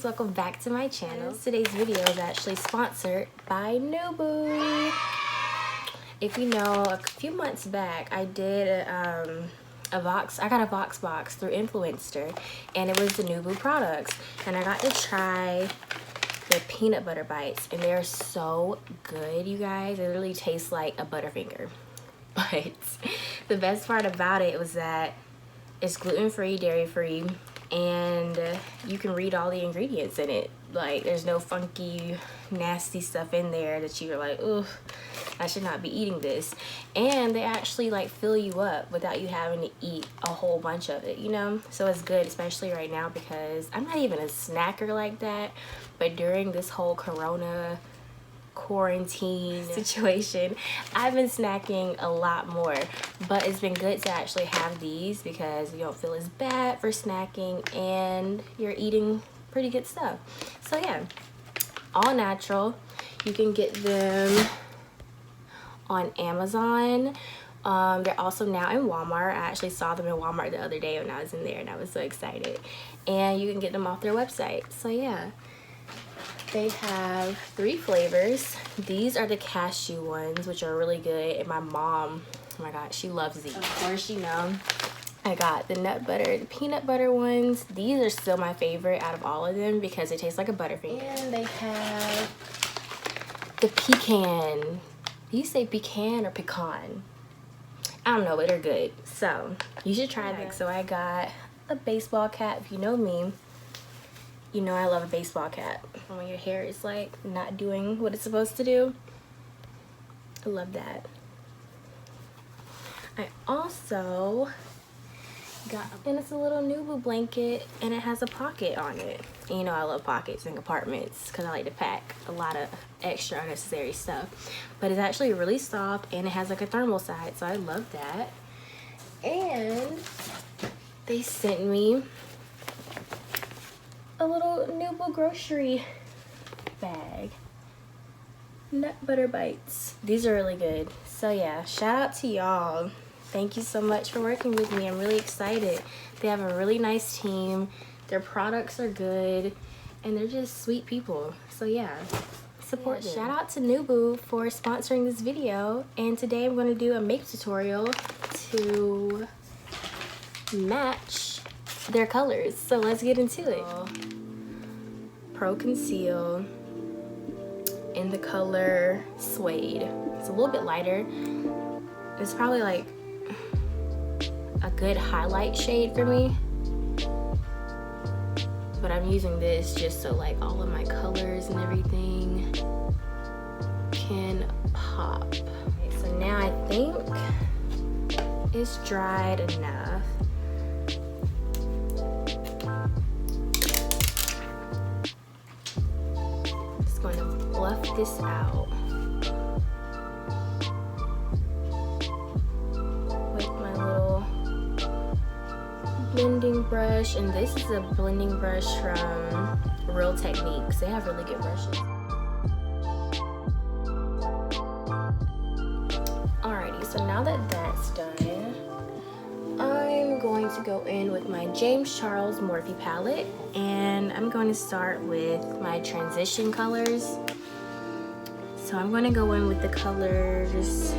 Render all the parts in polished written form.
welcome back to my channel. Today's video is actually sponsored by Nubu. If you know, a few months back I did I got a Vox box through Influencer, and it was the Nubu products, and I got to try the peanut butter bites, and they're so good, you guys. It literally tastes like a Butterfinger. But the best part about it was that it's gluten-free, dairy-free, and you can read all the ingredients in it. Like, there's no funky, nasty stuff in there that you're like, ugh, I should not be eating this. And they actually like fill you up without you having to eat a whole bunch of it, you know? So it's good, especially right now, because I'm not even a snacker like that. But during this whole Corona quarantine situation, I've been snacking a lot more. But it's been good to actually have these because you don't feel as bad for snacking and you're eating pretty good stuff. So yeah, all natural. You can get them on Amazon. They're also now in Walmart. I actually saw them in Walmart the other day when I was in there, and I was so excited. And you can get them off their website. So yeah, they have 3 flavors. These are the cashew ones, which are really good. And my mom, oh my god, she loves these. Of course, you know, I got the nut butter, the peanut butter ones. These are still my favorite out of all of them because they taste like a Butterfinger. And they have the pecan. Do you say pecan or pecan? I don't know, but they're good. So you should try them. So I got a baseball cap. If you know me, you know I love a baseball cap. When your hair is like not doing what it's supposed to do, I love that. I also got, and it's a little Nubu blanket, and it has a pocket on it. And you know I love pockets and compartments because I like to pack a lot of extra unnecessary stuff. But it's actually really soft, and it has like a thermal side, so I love that. And they sent me a little Nubu grocery bag. Nut butter bites. These are really good. So yeah, shout out to y'all. Thank you so much for working with me. I'm really excited. They have a really nice team. Their products are good, and they're just sweet people. So yeah, support them. Shout out to Nubu for sponsoring this video. And today I'm going to do a makeup tutorial to match their colors. So let's get into it. Pro Conceal in the color Suede. It's a little bit lighter. It's probably like a good highlight shade for me, but I'm using this just so like all of my colors and everything can pop. Okay, so now I think it's dried enough. Just going to fluff this out with my little blending brush, and this is a blending brush from Real Techniques. They have really good brushes. Alrighty, so now that that's done, I'm going to go in with my James Charles Morphe palette, and I'm going to start with my transition colors. So I'm going to go in with the colors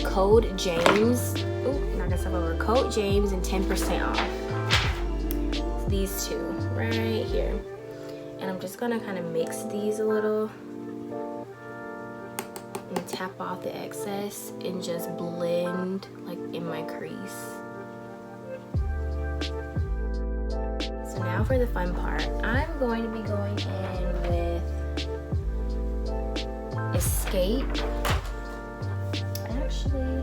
Code James. Ooh, not gonna step over. Code James and 10% off. So these two right here. And I'm just gonna kind of mix these a little and tap off the excess and just blend like in my crease. So now for the fun part, I'm going to be going in with Escape. Actually,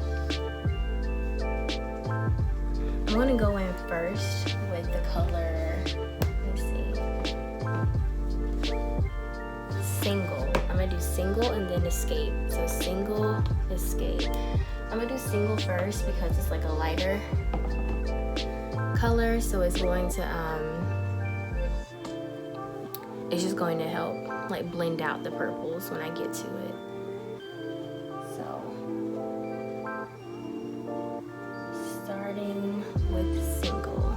I'm going to go in first with the color, let me see, Single. I'm going to do Single and then Escape. So Single, Escape. I'm going to do Single first because it's like a lighter color, so it's going to, it's just going to help like blend out the purples when I get to it. Starting with Single.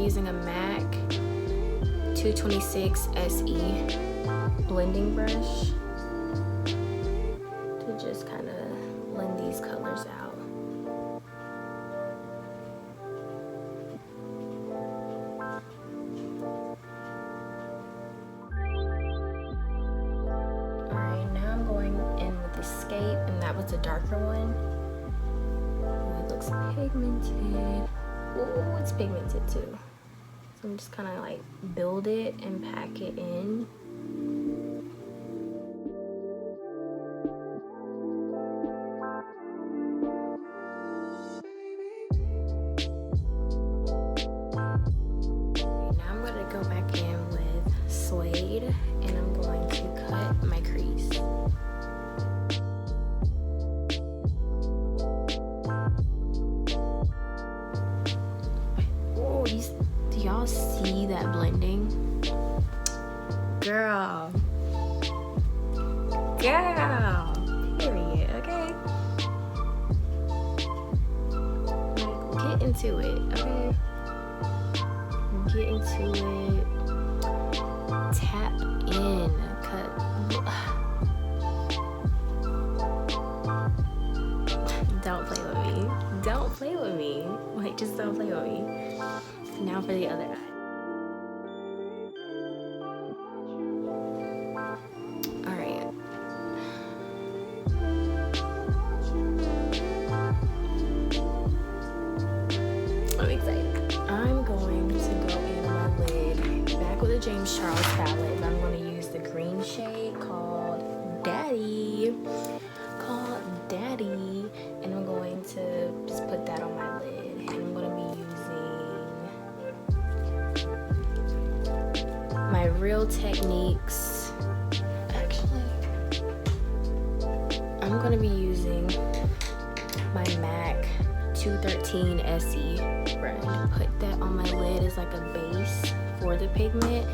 using a MAC 226 SE blending brush to just kind of blend these colors out. Alright, now I'm going in with Escape, and that was the darker one. Ooh, it looks pigmented. Ooh, it's pigmented too. So I'm just kind of like build it and pack it in. Now I'm going to go back in with Suede, and I'm going to cut my crease. Oh, do y'all see that blending? Girl. Period, okay? Like, get into it, okay? Get into it. Tap in. Cut. Don't play with me. Don't play with me. Like, just don't play with me. Now for the other eye. Alright. I'm excited. I'm going to go in on my lid. Back with a James Charles palette. And I'm going to use the green shade called Daddy. And I'm going to just put that on my lid. And I'm going to be using my Real Techniques. Actually, I'm going to be using my MAC 213 SE brush. Put that on my lid as like a base for the pigment.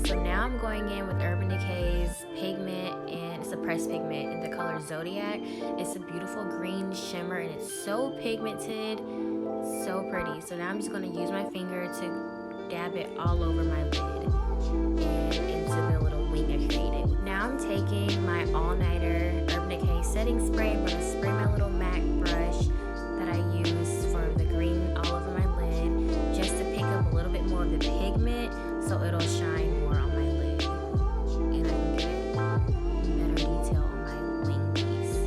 So now I'm going in with Urban Decay's Pigment, and it's a pressed pigment in the color Zodiac. It's a beautiful green shimmer, and it's so pigmented, so pretty. So now I'm just going to use my finger to dab it all over my lid and into the little wing I created. Now I'm taking my all-nighter Urban Decay setting spray. I'm going to spray my little MAC brush that I use for the green all over my lid, just to pick up a little bit more of the pigment so it'll shine more on my lid, and I can get better detail on my wing piece.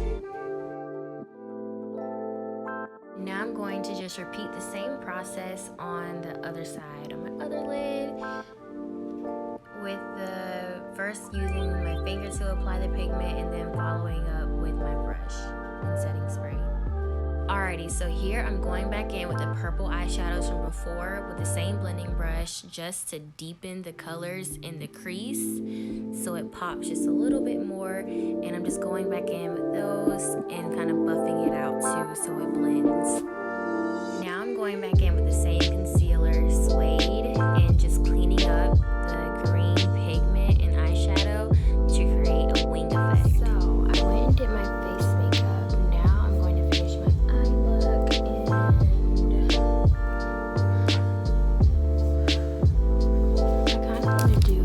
Now I'm going to just repeat the same process on the other side, on my other lid, with the first using my finger to apply the pigment and then following up with my brush and setting spray. Alrighty, so here I'm going back in with the purple eyeshadows from before with the same blending brush, just to deepen the colors in the crease so it pops just a little bit more, and I'm just going back in with those and kind of buffing it out too so it blends. Now I'm going back in with the same concealer, Suede, and just cleaning up the green pigment and eyeshadow to create a wing effect. So I went and did my face makeup. Now I'm going to finish my eye look, and I kind of want to do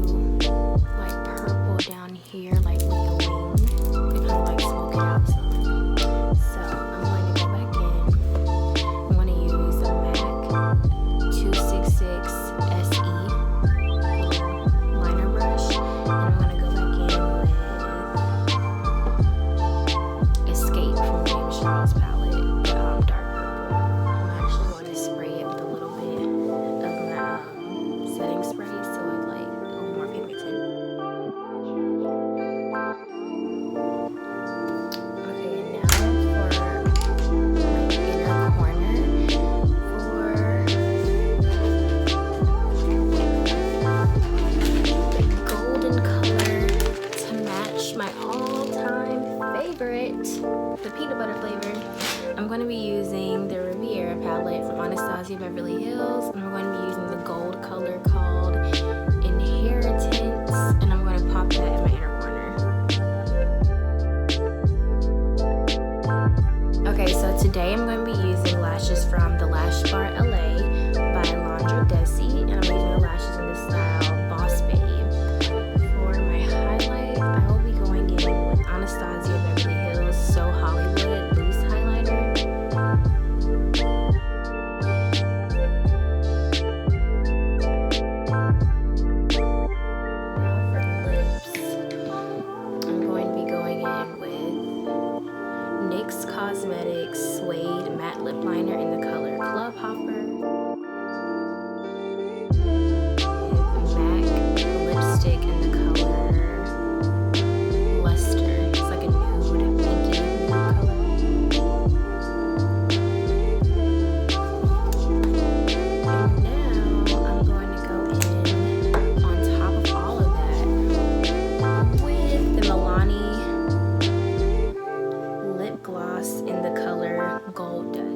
like purple down here, like with the wing, to kind of like smoke it out some. So I'm going to go back in using the Riviera palette from Anastasia Beverly Hills, and I'm going to be using the gold color called Inheritance, and I'm going to pop that in my inner corner. Okay, so today I'm going to be using lashes from the Lash Bar LA by Alondra, Dessy, and I'm using the lashes in the style Boss Babe. For my highlight, I will be going in with Anastasia Beverly Hills So Hollywood Loose Highlighter. Now for lips, I'm going to be going in with NYX Cosmetics Suede Matte Lip Liner in the color Club Hopper. Lipstick in the color Luster. It's like a nude, pinky nude color. And now I'm going to go in on top of all of that with the Milani lip gloss in the color Gold Dust.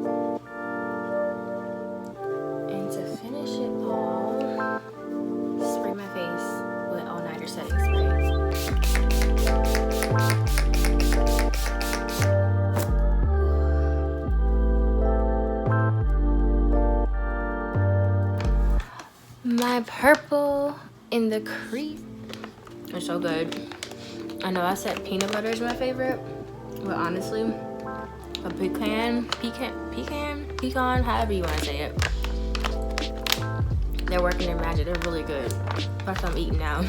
And to finish it all, spray my face with All Nighter setting spray. My purple in the Crease. It's so good. I know I said peanut butter is my favorite, but honestly, a pecan, however you want to say it. They're working their magic. They're really good. That's what I'm eating now.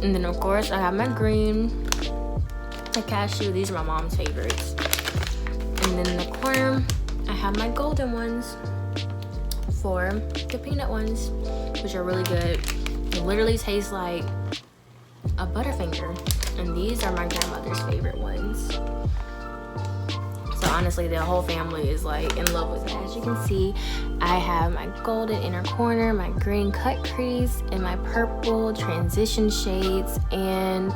And then of course I have my green, the cashew. These are my mom's favorites. And then in the corner I have my golden ones for the peanut ones, which are really good. They literally taste like a Butterfinger. And these are my grandmother's favorite ones. So honestly, the whole family is like in love with it. As you can see, I have my golden inner corner, my green cut crease, and my purple transition shades, and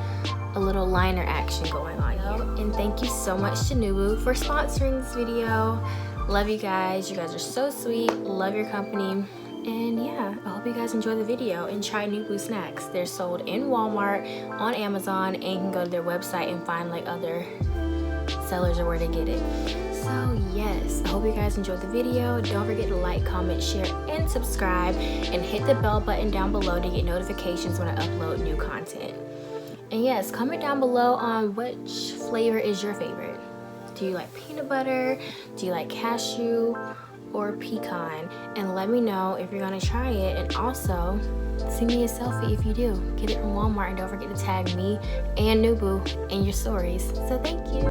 a little liner action going on here. And thank you so much to Nubu for sponsoring this video. Love you guys. You guys are so sweet. Love your company. And yeah, I hope you guys enjoy the video and try Nubu snacks. They're sold in Walmart, on Amazon, and you can go to their website and find like other sellers or where to get it. So yes, I hope you guys enjoyed the video. Don't forget to like, comment, share, and subscribe, and hit the bell button down below to get notifications when I upload new content. And yes, comment down below on which flavor is your favorite. Do you like peanut butter? Do you like cashew or pecan? And let me know if you're gonna try it, and also send me a selfie if you do. Get it from Walmart, and don't forget to tag me and Nubu in your stories. So thank you.